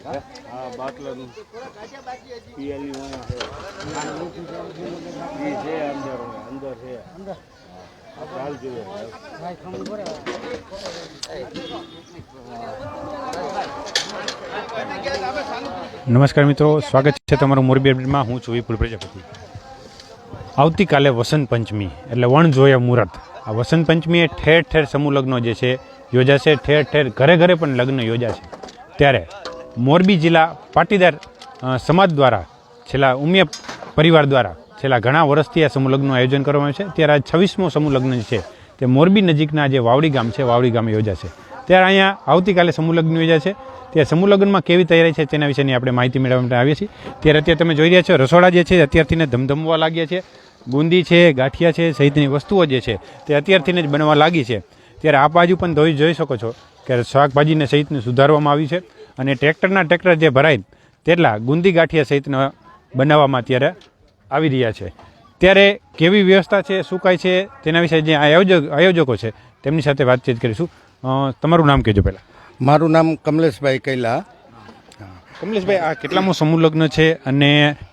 હા બાટલાનું પીએલઈ વાળા છે ઈ છે અંદર છે ચાલ જોઈએ નમસ્કાર મિત્રો, સ્વાગત છે તમારું મોરબી અપડેટમાં. હું છું વિપુલ પ્રજાપતિ. આવતીકાલે વસંત પંચમી એટલે વણ જોયા મુહૂર્ત. આ વસંત પંચમીએ ઠેર ઠેર સમૂહ લગ્નો જે છે યોજાશે, ઠેર ઠેર ઘરે ઘરે પણ લગ્ન યોજાશે. ત્યારે મોરબી જિલ્લા પાટીદાર સમાજ દ્વારા છેલ્લા ઉમિયા પરિવાર દ્વારા છેલ્લા ઘણા વર્ષથી આ સમૂહ લગ્નનું આયોજન કરવામાં આવ્યું છે. ત્યારે આ 26મો સમૂહ લગ્ન છે તે મોરબી નજીકના જે વાવડી ગામ છે વાવડી ગામે યોજાશે. ત્યારે અહીંયા આવતીકાલે સમૂહ લગ્ન યોજાશે. ત્યાં સમૂહ લગ્નમાં કેવી તૈયારી છે તેના વિશેની આપણે માહિતી મેળવવા માટે આવીએ છીએ. ત્યારે અત્યારે તમે જોઈ રહ્યા છો રસોડા જે છે અત્યારથી ધમધમવા લાગ્યા છે. બુંદી છે, ગાંઠિયા છે સહિતની વસ્તુઓ જે છે તે અત્યારથી જ બનવા લાગી છે. ત્યારે આ બાજુ પણ જોઈ શકો છો કે શાકભાજીને સહિતને સુધારવામાં આવી છે અને ટ્રેક્ટર જે ભરાય તેટલા ગુંદી ગાંઠિયા સહિતના બનાવવામાં અત્યારે આવી રહ્યા છે. ત્યારે કેવી વ્યવસ્થા છે, શું કાંઈ છે તેના વિશે જે આયોજકો છે તેમની સાથે વાતચીત કરીશું. તમારું નામ કહેજો પહેલાં. મારું નામ કમલેશભાઈ કૈલા. કમલેશભાઈ, આ કેટલામો સમૂહ લગ્ન છે અને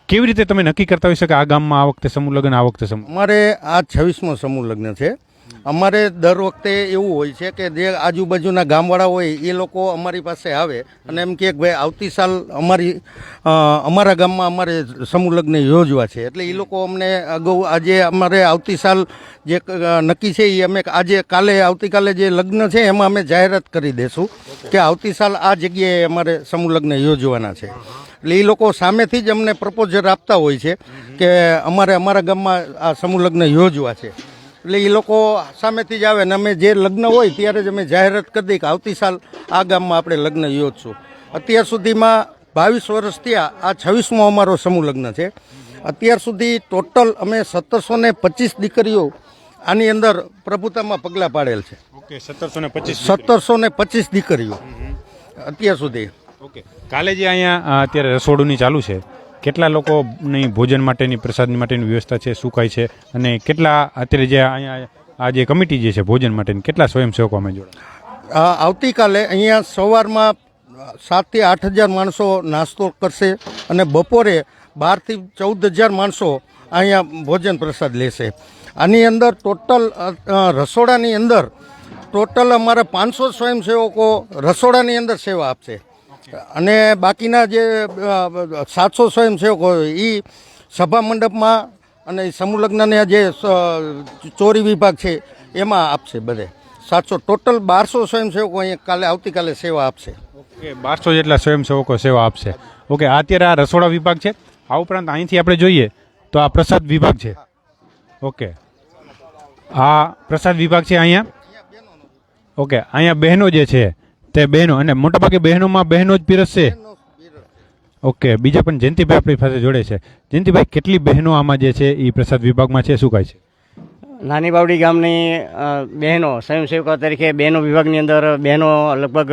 કેવી રીતે તમે નક્કી કરતા હોય છે કે આ ગામમાં આ વખતે સમૂહ લગ્ન, આ વખતે સમૂહ? અમારે આ 26મો સમૂહ લગ્ન છે. અમારે દર વખતે એવું હોય છે કે જે આજુબાજુના ગામવાળા હોય એ લોકો અમારી પાસે આવે અને એમ કહે કે ભાઈ આવતી સાલ અમારા ગામમાં અમારે સમૂહ લગ્ન યોજવા છે. એટલે એ લોકો અમને અગાઉ આજે અમારે આવતી સાલ જે નક્કી છે એ અમે આવતીકાલે જે લગ્ન છે એમાં અમે જાહેરાત કરી દઈશું કે આવતી સાલ આ જગ્યાએ અમારે સમૂહ લગ્ન યોજવાના છે. એટલે એ લોકો સામેથી જ અમને પ્રપોઝલ આપતા હોય છે કે અમારા ગામમાં આ સમૂહ લગ્ન યોજવા છે. એટલે એ લોકો સામેથી જ આવે ને અમે જે લગ્ન હોય ત્યારે જ અમે જાહેરાત કરી દઈએ કે આવતી સાલ આ ગામમાં આપણે લગ્ન યોજશું. અત્યાર સુધીમાં 22 વર્ષ થયા. આ 26મો અમારો સમૂહ લગ્ન છે. અત્યાર સુધી ટોટલ અમે 1725 દીકરીઓ આની અંદર પ્રભુતામાં પગલાં પાડેલ છે. ઓકે, 1725 દીકરીઓ અત્યાર સુધી. ઓકે, કાલે જે અહીંયા અત્યારે રસોડુંની ચાલુ છે, કેટલા લોકોની ભોજન માટેની, પ્રસાદની માટેની વ્યવસ્થા છે, શું કાંઈ છે અને કેટલા અત્યારે જે અહીંયા આ જે કમિટી જે છે ભોજન માટેની કેટલા સ્વયંસેવકો અમે જોડા? આવતીકાલે અહીંયા સવારમાં 7,000 થી 8,000 માણસો નાસ્તો કરશે અને બપોરે 12,000 થી 14,000 માણસો અહીંયા ભોજન પ્રસાદ લેશે. આની અંદર ટોટલ રસોડાની અંદર ટોટલ અમારા 500 સ્વયંસેવકો રસોડાની અંદર સેવા આપશે અને બાકીના જે 700 સ્વયંસેવકો એ સભા મંડપમાં અને સમૂહ લગ્નના જે ચોરી વિભાગ છે એમાં આપશે. બધે 700 ટોટલ 1200 સ્વયંસેવકો અહીંયા આવતીકાલે સેવા આપશે. ઓકે, 1200 જેટલા સ્વયંસેવકો સેવા આપશે. ઓકે, અત્યારે આ રસોડા વિભાગ છે. આ ઉપરાંત અહીંથી આપણે જોઈએ તો આ પ્રસાદ વિભાગ છે. ઓકે, આ પ્રસાદ વિભાગ છે અહીંયા. ઓકે, અહીંયા બહેનો જે છે તે બહેનો અને મોટાભાગે બહેનો જ પીરસશે. ઓકે, બીજા પણ જયંતિભાઈ આપણી પાસે જોડે છે. જયંતિભાઈ, કેટલી બહેનો આમાં જે છે એ પ્રસાદ વિભાગમાં છે, શું કાંઈ છે? નાની બાવડી ગામની બહેનો સ્વયંસેવકો તરીકે બહેનો વિભાગની અંદર લગભગ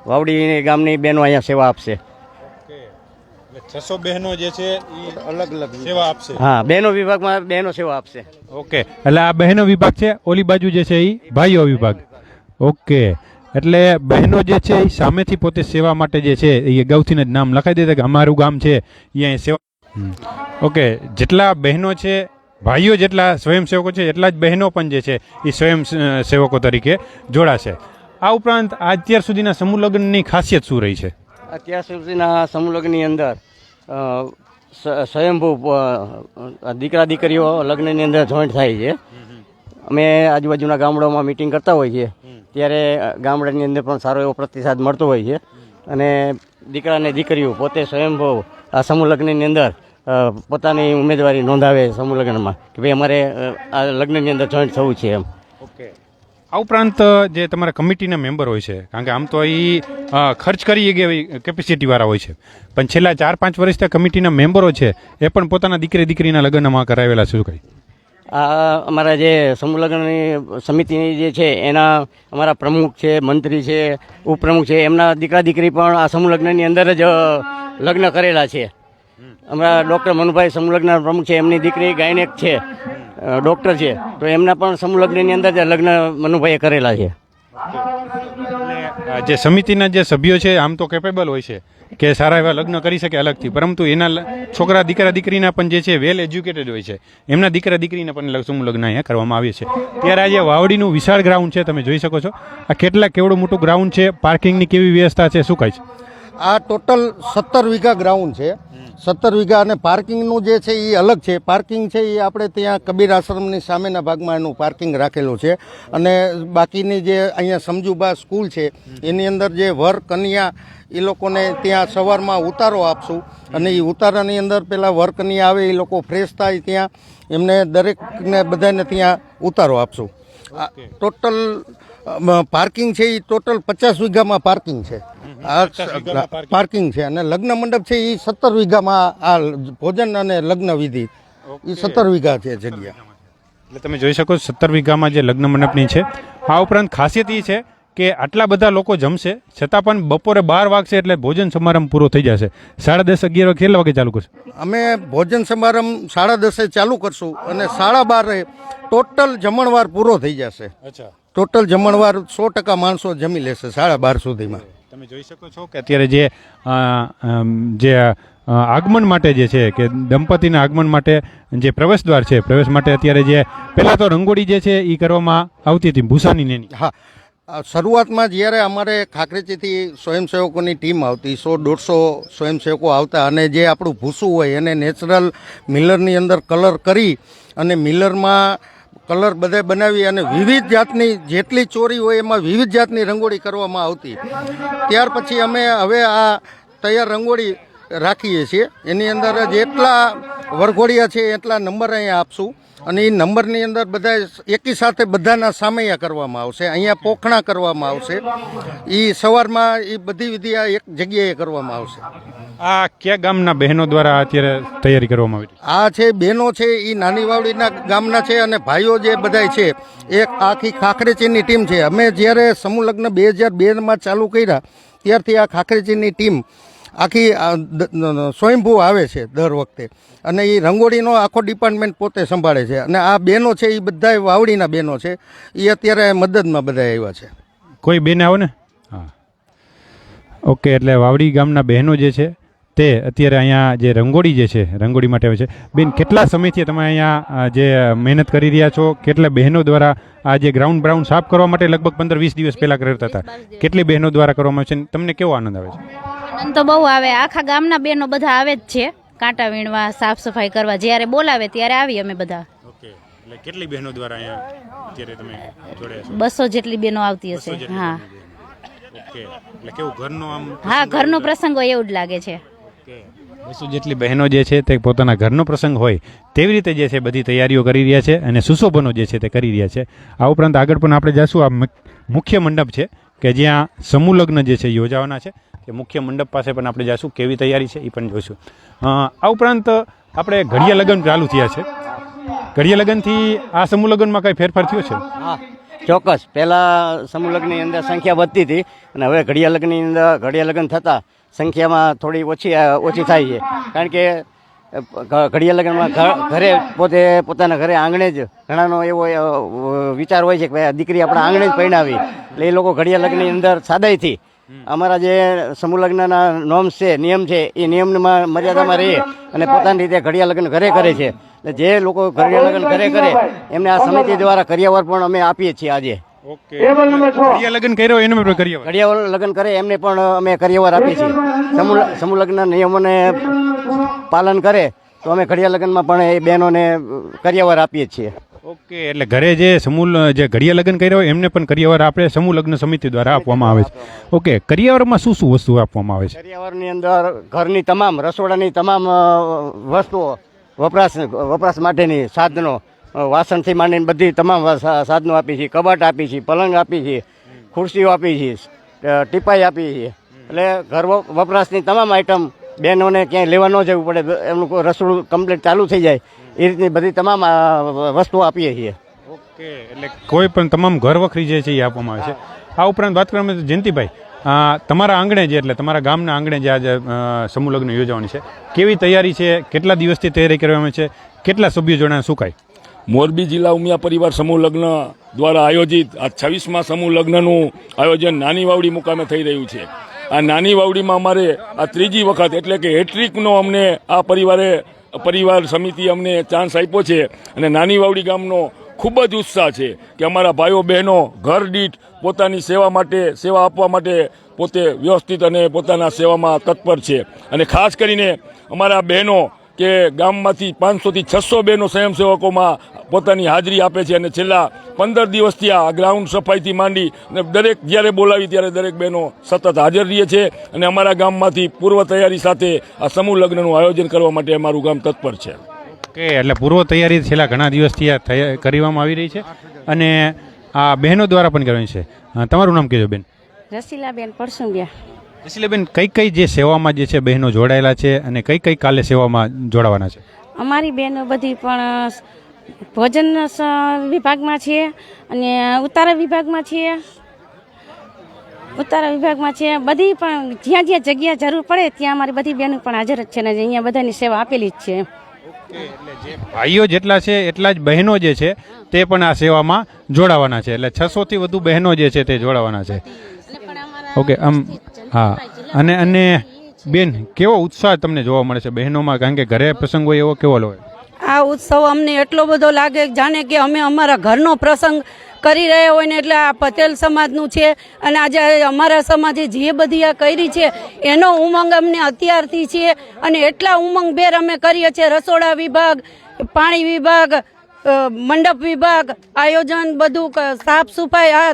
વાવડી ગામની બહેનો અહીંયા સેવા આપશે. 600 બહેનો જે છે એ અલગ સેવા આપશે. હા, બહેનો વિભાગમાં બહેનો સેવા આપશે. ઓકે, એટલે આ બહેનો વિભાગ છે. ઓલી બાજુ જે છે એ ભાઈઓ વિભાગ. ઓકે, એટલે બહેનો જે છે એ સામેથી પોતે સેવા માટે જે છે એ અગાઉથી જ નામ લખાઈ દેતા કે અમારું ગામ છે અહીંયા સેવા. ઓકે, જેટલા બહેનો છે, ભાઈઓ જેટલા સ્વયંસેવકો છે એટલા જ બહેનો પણ જે છે એ સ્વયંસેવકો તરીકે જોડાશે. આ ઉપરાંત અત્યાર સુધીના સમૂહ લગ્નની ખાસિયત શું રહી છે? અત્યાર સુધીના સમૂહ લગ્નની અંદર સ્વયંભૂ દીકરા દીકરીઓ લગ્નની અંદર જોઈન્ટ થાય છે. અમે આજુબાજુના ગામડાઓમાં મિટિંગ કરતા હોઈએ છીએ ત્યારે ગામડાની અંદર પણ સારો એવો પ્રતિસાદ મળતો હોય છે અને દીકરા અને દીકરીઓ પોતે સ્વયંભૂ આ સમૂહ લગ્નની અંદર પોતાની ઉમેદવારી નોંધાવે સમૂહ લગ્નમાં કે ભાઈ અમારે આ લગ્નની અંદર જોઈન્ટ થવું છે એમ. ઓકે, આ ઉપરાંત જે તમારા કમિટીના મેમ્બર હોય છે, કારણ કે આમ તો એ ખર્ચ કરી એવી કેપેસિટીવાળા હોય છે, પણ છેલ્લા 4-5 વર્ષથી કમિટીના મેમ્બરો છે એ પણ પોતાના દીકરીના લગ્નમાં કરાવેલા છે, શું કંઈ? આ અમારા જે સમૂહ લગ્નની સમિતિની જે છે એના અમારા પ્રમુખ છે, મંત્રી છે, ઉપપ્રમુખ છે, એમના દીકરા દીકરી પણ આ સમૂહ લગ્નની અંદર જ લગ્ન કરેલા છે. અમારા ડૉક્ટર મનુભાઈ સમૂહ લગ્નના પ્રમુખ છે, એમની દીકરી ગાયનેક છે, ડૉક્ટર છે, તો એમના પણ સમૂહ લગ્નની અંદર જ લગ્ન મનુભાઈએ કરેલા છે. એટલે જે સમિતિના જે સભ્યો છે આમ તો કેપેબલ હોય છે કે સારા એવા લગ્ન કરી શકે અલગથી, પરંતુ એના છોકરા દીકરા દીકરીના પણ જે છે વેલ એજ્યુકેટેડ હોય છે, એમના દીકરા દીકરીને પણ સમૂહ લગ્ન અહીંયા કરવામાં આવે છે. ત્યારે આજે વાવડીનું વિશાળ ગ્રાઉન્ડ છે, તમે જોઈ શકો છો. આ કેવડું મોટું ગ્રાઉન્ડ છે, પાર્કિંગની કેવી વ્યવસ્થા છે, શું કહે છે? આ ટોટલ 17 વીઘા ગ્રાઉન્ડ છે. 17 વીઘા અને પાર્કિંગનું જે છે એ અલગ છે. પાર્કિંગ છે એ આપણે ત્યાં કબીર આશ્રમની સામેના ભાગમાં એનું પાર્કિંગ રાખેલું છે. અને બાકીની જે અહીંયા સમજુબા સ્કૂલ છે એની અંદર જે વર કન્યા એ લોકોને ત્યાં સવારમાં ઉતારો આપશું અને એ ઉતારાની અંદર પેલા વર કન્યા આવે એ લોકો ફ્રેશ થાય ત્યાં એમને દરેકને બધાને ત્યાં ઉતારો આપશું. ટોટલ પાર્કિંગ છે એ ટોટલ 50 વીઘામાં પાર્કિંગ છે. પાર્કિંગ છે અને લગ્ન મંડપ છે એ 17 વીઘામાં આ ભોજન અને લગ્ન વિધિ એ 17 વીઘા છે જગ્યા. એટલે તમે જોઈ શકો 17 વીઘામાં જે લગ્ન મંડપની છે. આ ઉપરાંત ખાસિયત એ છે કે આટલા બધા લોકો જમશે છતાં પણ બપોરે 12 વાગશે એટલે ભોજન સમારંભ પૂરો થઈ જશે. 10:30 11 કેટલા વાગે ચાલુ કરશે? અમે ભોજન સમારંભ 10:30 ચાલુ કરશું અને 12:30 ટોટલ જમણવાર પૂરો થઈ જશે. અચ્છા, ટોટલ જમણવાર 100% માણસો જમી લેશે 12:30 સુધીમાં. તમે જોઈ શકો છો કે અત્યારે જે આગમન માટે જે છે કે દંપતીના આગમન માટે જે પ્રવેશદ્વાર છે, પ્રવેશ માટે અત્યારે જે પહેલાં તો રંગોળી જે છે એ કરવામાં આવતી હતી ભૂસાની નેની. હા, શરૂઆતમાં જ્યારે અમારે ખાખરેજીથી સ્વયંસેવકોની ટીમ આવતી 100-150 સ્વયંસેવકો આવતા અને જે આપણું ભૂસું હોય એને નેચરલ મિલરની અંદર કલર કરી અને મિલરમાં કલર બધે બનાવી અને વિવિધ જાતની જેટલી ચોરી હોય એમાં વિવિધ જાતની રંગોળી કરવામાં આવતી. ત્યાર પછી અમે હવે આ તૈયાર રંગોળી રાખીએ છીએ. એની અંદર જેટલા વરઘોડિયા છે એટલા નંબર અહીંયા આપશું અને એ નંબરની અંદર બધા એકી સાથે બધાના સામૈયા કરવામાં આવશે. અહીંયા પોખણા કરવામાં આવશે. એ સવારમાં એ બધી વિધિ આ એક જગ્યાએ કરવામાં આવશે. આ કયા ગામના બહેનો દ્વારા અત્યારે તૈયારી કરવામાં આવી? આ છે બહેનો છે એ નાની વાવડીના ગામના છે અને ભાઈઓ જે બધાય છે એક આખી ખાખરેચીની ટીમ છે. અમે જ્યારે સમૂહ લગ્ન 2002માં ચાલુ કર્યા ત્યારથી આ ખાખરેચીની ટીમ આખી સ્વયંભૂ આવે છે દર વખતે અને એ રંગોળીનો આખો ડિપાર્ટમેન્ટ પોતે સંભાળે છે. અને આ બહેનો છે એ બધા વાવડીના બહેનો છે એ અત્યારે મદદમાં બધા આવ્યા છે. કોઈ બેન આવો ને? હા, ઓકે. એટલે વાવડી ગામના બહેનો જે છે તે અત્યારે અહીંયા જે રંગોળી જે છે રંગોળી માટે આવે છે. બેન, કેટલા સમયથી તમે અહીંયા જે મહેનત કરી રહ્યા છો? કેટલા બહેનો દ્વારા આ જે ગ્રાઉન્ડ બ્રાઉન્ડ સાફ કરવા માટે લગભગ 15-20 દિવસ પહેલાં કરતા હતા, કેટલી બહેનો દ્વારા કરવામાં આવે છે? તમને કેવો આનંદ આવે છે? આનંદ તો બહુ આવે. આખા ગામના બહેનો બધા આવે જ છે કાંટા વીણવા, સાફ સફાઈ કરવા. જ્યારે બોલાવે ત્યારે આવી અમે બધા. ઓકે. એટલે કેટલી બહેનો દ્વારા અહીંયા અત્યારે તમે જોડે છો? 200 જેટલી બહેનો આવતી હશે. હા. ઓકે. એટલે કેવું ઘરનો આમ? હા, ઘરનો પ્રસંગ હોય એવું જ લાગે છે. 200 જેટલી બહેનો જે છે તે પોતાના ઘરનો પ્રસંગ હોય તેવી રીતે જે છે બધી તૈયારીઓ કરી રહ્યા છે અને સુશોભનો જે છે તે કરી રહ્યા છે. આ ઉપરાંત આગળ પણ આપણે જઈશું. આ મુખ્ય મંડપ છે કે જ્યાં સમૂહ લગ્ન જે છે યોજાવાના છે. કે મુખ્ય મંડપ પાસે પણ આપણે જઈશું, કેવી તૈયારી છે એ પણ જોઈશું. આ ઉપરાંત આપણે ઘડિયા લગ્ન ચાલુ થયા છે. ઘડિયા લગ્નથી આ સમૂહ લગ્નમાં કઈ ફેરફાર થયો છે? હા, ચોક્કસ. પહેલાં સમૂહ લગ્નની અંદર સંખ્યા વધતી હતી અને હવે ઘડિયા લગ્નની અંદર ઘડિયા લગ્ન થતાં સંખ્યામાં થોડી ઓછી થાય છે. કારણ કે ઘડિયા લગ્નમાં ઘરે પોતાના ઘરે આંગણે જ ઘણાનો એવો વિચાર હોય છે કે ભાઈ દીકરી આપણા આંગણે જ પરણાવી. એટલે એ લોકો ઘડિયા લગ્નની અંદર સાદાઈથી અમારા જે સમૂહ લગ્નના નોર્મ્સ છે, નિયમ છે, એ નિયમમાં મર્યાદામાં રહે અને પોતાની રીતે ઘડિયા લગ્ન ઘરે કરે છે. જે લોકો ઘડિયા લગ્ન ઘરે કરે એમને આ સમિતિ દ્વારા કરિયાવર પણ અમે આપીએ છીએ. આજે ઘડિયા લગ્ન કર્યો એને ઘડિયાવર લગ્ન કરે એમને પણ અમે કરિયાવર આપીએ છીએ. સમૂહ લગ્નના નિયમોને પાલન કરે તો અમે ઘડિયા લગ્નમાં પણ એ બહેનોને કરિયાવર આપીએ છીએ. ઓકે. એટલે ઘરે જે ઘડિયા લગ્ન કર્યા હોય એમને પણ કરિયાવર આપણે સમૂહ લગ્ન સમિતિ દ્વારા આપવામાં આવે છે. ઓકે. કરિયાવરમાં શું શું વસ્તુ આપવામાં આવે છે? કરિયાવરની અંદર ઘરની તમામ રસોડાની તમામ વસ્તુઓ, વપરાશ માટેની સાધનો, વાસણથી માંડીને બધી તમામ સાધનો આપી છીએ. કબાટ આપી છીએ, પલંગ આપી છીએ, ખુરશીઓ આપી છીએ, ટીપાઈ આપી છીએ. એટલે ઘર વપરાશની તમામ આઈટમ બહેનોને ક્યાંય લેવા ન જવું પડે, એમનું રસોડું કમ્પ્લીટ ચાલુ થઈ જાય એ રીતની બધી તમામ વસ્તુઓ આપીએ છીએ. ઓકે. એટલે કોઈ પણ તમામ ઘર વખરી જે છે એ આપવામાં આવે છે. આ ઉપરાંત વાત કરવામાં જયંતિભાઈ, તમારા આંગણે જે એટલે તમારા ગામના આંગણે જે આજે સમૂહ લગ્ન યોજવાની છે, કેવી તૈયારી છે? કેટલા દિવસથી તૈયારી કરવામાં છે? કેટલા સભ્યો જોડાણ શું કાંઈ? મોરબી જિલ્લા ઉમિયા પરિવાર સમૂહ લગ્ન દ્વારા આયોજિત આ 26મા સમૂહ લગ્નનું આયોજન નાની વાવડી મુકામે થઈ રહ્યું છે. આ નાની વાવડીમાં અમારે આ ત્રીજી વખત એટલે કે હેટ્રિકનો અમને આ પરિવાર સમિતિ અમને ચાન્સ આપ્યો છે અને નાની વાવડી ગામનો ખૂબ જ ઉત્સાહ છે કે અમારા ભાઈઓ બહેનો ઘર દીઠ પોતાની સેવા આપવા માટે પોતે વ્યવસ્થિત અને પોતાના સેવામાં તત્પર છે. અને ખાસ કરીને અમારા બહેનો કે ગામમાંથી 500થી 600 બહેનો સ્વયંસેવકોમાં પોતાની હાજરી આપે છે અને છેલ્લા 15 દિવસથી આ ગ્રાઉન્ડ સફાઈથી માંડી અને દરેક જ્યારે બોલાવી ત્યારે દરેક બહેનો સતત હાજર રહે છે અને અમારા ગામમાંથી પૂર્વ તૈયારી સાથે આ સમૂહ લગ્નનું આયોજન કરવા માટે અમારું ગામ તત્પર છે. કે એટલે પૂર્વ તૈયારી છેલ્લા ઘણા દિવસથી આ કરવામાં આવી રહી છે અને આ બહેનો દ્વારા પણ કરવાની છે. તમારું નામ કહેજો બેન. રસીલાબેન પરસુંગિયા. રસીલાબેન કઈ જે સેવામાં જે છે બહેનો જોડાયેલા છે અને કઈ કાલે સેવામાં જોડાવાના છે? અમારી બહેનો બધી પણ ભોજન વિભાગમાં છે અને ઉતારા વિભાગમાં છે બધી પણ જ્યાં જ્યાં જગ્યા જરૂર પડે ત્યાં અમારી બધી બહેનો પણ હાજર જ છે ને અહીંયા બધાની સેવા આપેલી જ છે. ભાઈઓ જેટલા છે એટલા જ બહેનો જે છે તે પણ આ સેવામાં જોડાવાના છે. એટલે 600થી વધુ બહેનો જે છે તે જોડાવાના છે. ઓકે હા. અને બેન કેવો ઉત્સાહ તમને જોવા મળે છે બહેનોમાં? કારણ કે ઘરે પ્રસંગ હોય એવો કેવો હોય? આ ઉત્સવ અમને એટલો બધો લાગે જાણે કે અમે અમારા ઘરનો પ્રસંગ કરી રહ્યા હોય ને. એટલે આ પટેલ સમાજનું છે અને આજે અમારા સમાજે જે બધી આ કરી છે એનો ઉમંગ અમને અત્યારથી છે અને એટલા ઉમંગભેર અમે કરીએ છીએ. રસોડા વિભાગ, પાણી વિભાગ, મંડપ વિભાગ, આયોજન બધું, સાફ સફાઈ, આ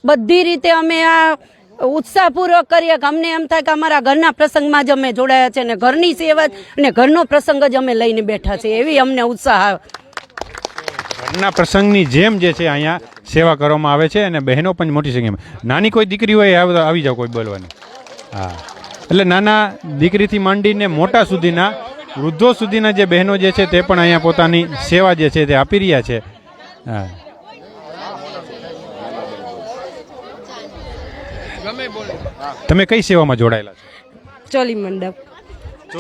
બધી રીતે અમે આ ઉત્સાહપૂર્વક કરીએ કે અમને એમ થાય કે અમારા ઘરના પ્રસંગમાં જ અમે જોડાયા છે અને ઘરની સેવા અને ઘરનો પ્રસંગ જ અમે લઈને બેઠા છે એવી અમને ઉત્સાહ આવે. ઘરના પ્રસંગની જેમ જે છે અહીંયા સેવા કરવામાં આવે છે અને બહેનો પણ મોટી સંખ્યામાં. નાની કોઈ દીકરી હોય આવી જાવ કોઈ બોલવાની. હા, એટલે નાના દીકરીથી માંડીને મોટા સુધીના વૃદ્ધો સુધીના જે બહેનો જે છે તે પણ અહીંયા પોતાની સેવા જે છે તે આપી રહ્યા છે. હા, તમે કઈ સેવામાં જોડાયેલા છો? ચોલી મંડપ.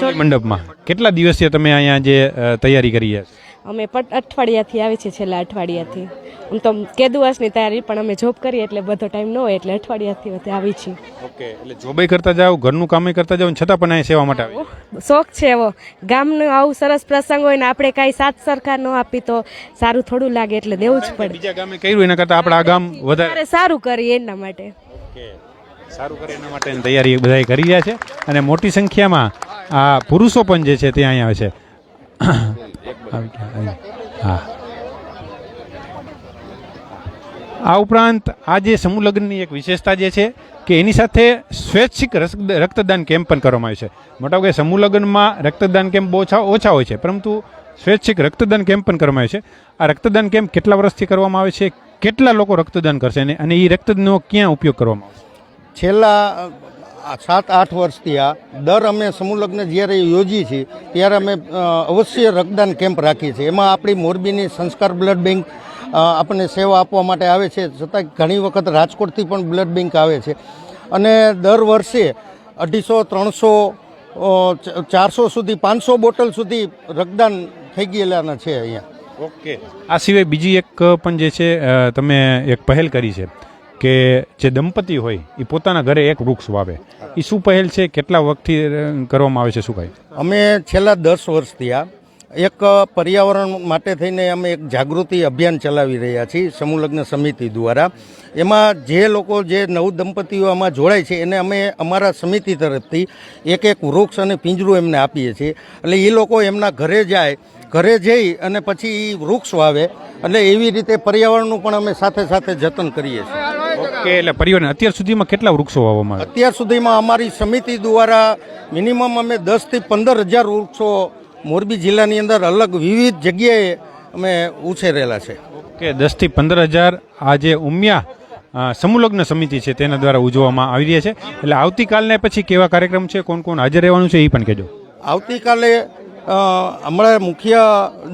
ચોલી મંડપમાં કેટલા દિવસથી તમે અહીંયા જે તૈયારી કરી છે? અમે અઠવાડિયાથી આવી છે, છેલ્લા અઠવાડિયાથી. આમ તો કે દિવસની તૈયારી પણ અમે જોબ કરીએ એટલે બધો ટાઈમ ન હોય એટલે અઠવાડિયાથી આવી છીએ. ઓકે, એટલે જોબે કરતા જાઓ, ઘરનું કામે કરતા જાઓ, છતાં પણ અહીં સેવા માટે આવે. શોખ છે એવો. ગામનું આવું સરસ પ્રસંગ હોય ને આપણે કાંઈ સાથ સરકાર ન આપી તો સારું થોડું લાગે એટલે દેવું જ પડે. બીજા ગામે કર્યું એના કરતાં આપણા આ ગામ વધારે સારું કરીએ એના માટે. સારું કરે એના માટે તૈયારી બધા કરી રહ્યા છે અને મોટી સંખ્યામાં આ પુરુષો પણ જે છે તે અહીંયા આવે છે. હા, આ ઉપરાંત આ જે સમૂહ લગ્નની એક વિશેષતા જે છે કે એની સાથે સ્વૈચ્છિક રક્તદાન કેમ્પ પણ કરવામાં આવે છે. મોટાભાગે સમૂહ લગ્નમાં રક્તદાન કેમ્પ બહુ ઓછા હોય છે, પરંતુ સ્વૈચ્છિક રક્તદાન કેમ્પ પણ કરવામાં આવે છે. આ રક્તદાન કેમ્પ કેટલા વર્ષથી કરવામાં આવે છે, કેટલા લોકો રક્તદાન કરશે અને એ રક્તનો ક્યાં ઉપયોગ કરવામાં આવે? છેલ્લા 7-8 વર્ષથી આ દર અમે સમૂહ લગ્ન જ્યારે યોજીએ છીએ ત્યારે અમે અવશ્ય રક્તદાન કેમ્પ રાખીએ છીએ. એમાં આપણી મોરબીની સંસ્કાર બ્લડ બેંક આપણને સેવા આપવા માટે આવે છે, છતાં ઘણી વખત રાજકોટથી પણ બ્લડ બેંક આવે છે અને દર વર્ષે 250, 300, 400 સુધી 500 બોટલ સુધી રક્તદાન થઈ ગયેલાના છે અહીંયા. ઓકે, આ સિવાય બીજી એક પણ જે છે તમે એક પહેલ કરી છે કે જે દંપતી હોય એ પોતાના ઘરે એક વૃક્ષ વાવે. એ શું પહેલ છે, કેટલા વખતથી કરવામાં આવે છે, શું કહે? અમે છેલ્લા 10 વર્ષથી આ એક પર્યાવરણ માટે થઈને અમે એક જાગૃતિ અભિયાન ચલાવી રહ્યા છીએ સમૂહ લગ્ન સમિતિ દ્વારા. એમાં જે લોકો જે નવ દંપતીઓ આમાં જોડાય છે એને અમે અમારા સમિતિ તરફથી એક વૃક્ષ અને પિંજરું એમને આપીએ છીએ. એટલે એ લોકો એમના ઘરે જઈ અને પછી એ વૃક્ષ વાવે એટલે એવી રીતે પર્યાવરણનું પણ અમે સાથે સાથે જતન કરીએ છીએ. ઓકે, એટલે પર્યાવરણ અત્યાર સુધીમાં કેટલા વૃક્ષો વાવવામાં આવે? અત્યાર સુધીમાં અમારી સમિતિ દ્વારા મિનિમમ અમે 10,000 થી 15,000 વૃક્ષો મોરબી જિલ્લાની અંદર અલગ વિવિધ જગ્યાએ અમે ઉછેરેલા છે. ઓકે, 10,000 થી 15,000 આ જે ઉમિયા સમૂહ લગ્ન સમિતિ છે તેના દ્વારા ઉજવવામાં આવી રહ્યા છે. એટલે આવતીકાલને પછી કેવા કાર્યક્રમ છે, કોણ કોણ હાજર રહેવાનું છે એ પણ કહેજો. આવતીકાલે હમણાં મુખ્ય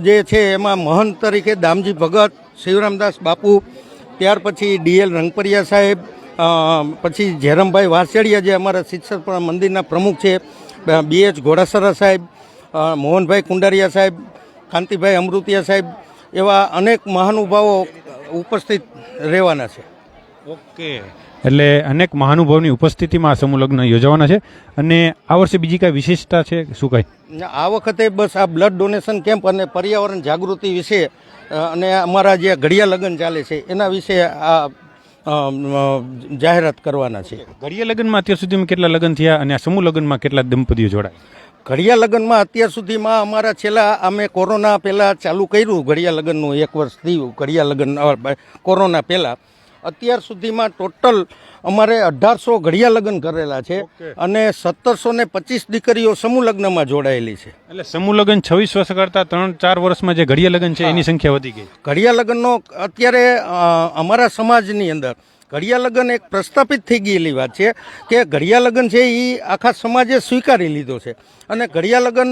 જે છે એમાં મહંત તરીકે દામજી ભગત, શિવરામદાસ બાપુ, ત્યાર પછી DL રંગપરિયા સાહેબ, પછી જેરમભાઈ વાસેડિયા જે અમારા શિક્ષક મંદિરના પ્રમુખ છે, BH ઘોડાસરા સાહેબ, મોહનભાઈ કુંડારિયા સાહેબ, કાંતિભાઈ અમૃતિયા સાહેબ, એવા અનેક મહાનુભાવો ઉપસ્થિત રહેવાના છે. ઓકે, એટલે અનેક મહાનુભાવની ઉપસ્થિતિમાં આ સમૂહ લગ્ન યોજવાના છે. અને આ વર્ષે બીજી કાંઈ વિશેષતા છે શું કાંઈ? આ વખતે બસ આ બ્લડ ડોનેશન કેમ્પ અને પર્યાવરણ જાગૃતિ વિશે અને અમારા જે ઘડિયા લગ્ન ચાલે છે એના વિશે આ જાહેરાત કરવાના છે. ઘડિયા લગ્નમાં અત્યાર સુધીમાં કેટલા લગ્ન થયા અને આ સમૂહ લગ્નમાં કેટલા દંપતીઓ જોડાય? ઘડિયા લગ્નમાં અત્યાર સુધીમાં અમારા છેલ્લા અમે કોરોના પહેલાં ચાલુ કર્યું ઘડિયા લગ્નનું 1 વર્ષ થયું. ઘડિયા લગ્ન કોરોના પહેલાં અત્યાર સુધીમાં ટોટલ અમારે 1800 ઘડિયા લગ્ન કરેલા છે અને 1725 દીકરીઓ સમૂહ લગ્નમાં જોડાયેલી છે. એટલે સમૂહ લગ્ન 26 વર્ષ કરતાં 3-4 વર્ષમાં જે ઘડિયા લગ્ન છે એની સંખ્યા વધી ગઈ. ઘડિયા લગ્નનો અત્યારે અમારા સમાજની અંદર ઘડિયા લગ્ન એક પ્રસ્થાપિત થઈ ગયેલી વાત છે કે ઘડિયા લગ્ન છે એ આખા સમાજે સ્વીકારી લીધો છે અને ઘડિયા લગ્ન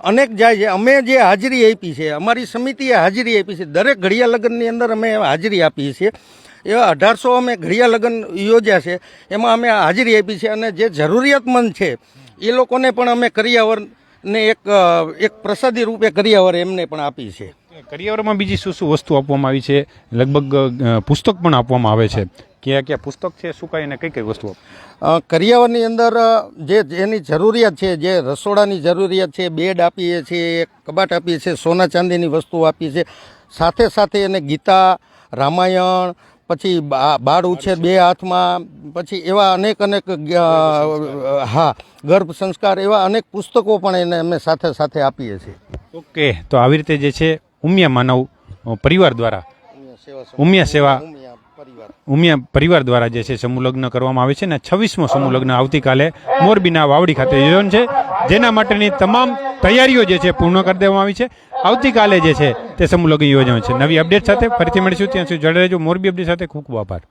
અનેક જાય છે. અમે જે હાજરી આપી છે, અમારી સમિતિએ હાજરી આપી છે, દરેક ઘડિયા લગ્નની અંદર અમે હાજરી આપીએ છીએ. એવા 1800 અમે ઘડિયા લગ્ન યોજ્યા છે, એમાં અમે હાજરી આપી છે અને જે જરૂરિયાતમંદ છે એ લોકોને પણ અમે કરિયાવરને એક પ્રસાદી રૂપે કરિયાવર એમને પણ આપી છે. કરિયાવરમાં બીજી શું શું વસ્તુ આપવામાં આવી છે? લગભગ પુસ્તક પણ આપવામાં આવે છે. ક્યાં ક્યાં પુસ્તક છે, શું કાંઈ અને કઈ કઈ વસ્તુઓ? કરિયાવરની અંદર જે એની જરૂરિયાત છે, જે રસોડાની જરૂરિયાત છે, બેડ આપીએ છીએ, કબાટ આપીએ છીએ, સોના ચાંદીની વસ્તુઓ આપીએ છીએ. સાથે સાથે એને ગીતા, રામાયણ, પછી બાળ ઉછેર 2 હાથમાં, પછી એવા અનેક ગર્ભ સંસ્કાર, એવા અનેક પુસ્તકો પણ એને અમે સાથે સાથે આપીએ છીએ. ઓકે, તો આવી રીતે જે છે ઉમિયા માનવ પરિવાર દ્વારા ઉમિયા પરિવાર દ્વારા જે છે સમૂહ લગ્ન કરવામાં આવે છે ને 26મો સમૂહ લગ્ન આવતીકાલે મોરબીના વાવડી ખાતે યોજાવાનું છે, જેના માટેની તમામ તૈયારીઓ જે છે પૂર્ણ કરી દેવામાં આવી છે. આવતીકાલે જે છે તે સમૂહ લગ્ન યોજાવાનું છે. નવી અપડેટ સાથે ફરીથી મળીશું, ત્યાં સુધી જોડાઈ રહેજો મોરબી અપડેટ સાથે. ખૂબ ખૂબ આભાર.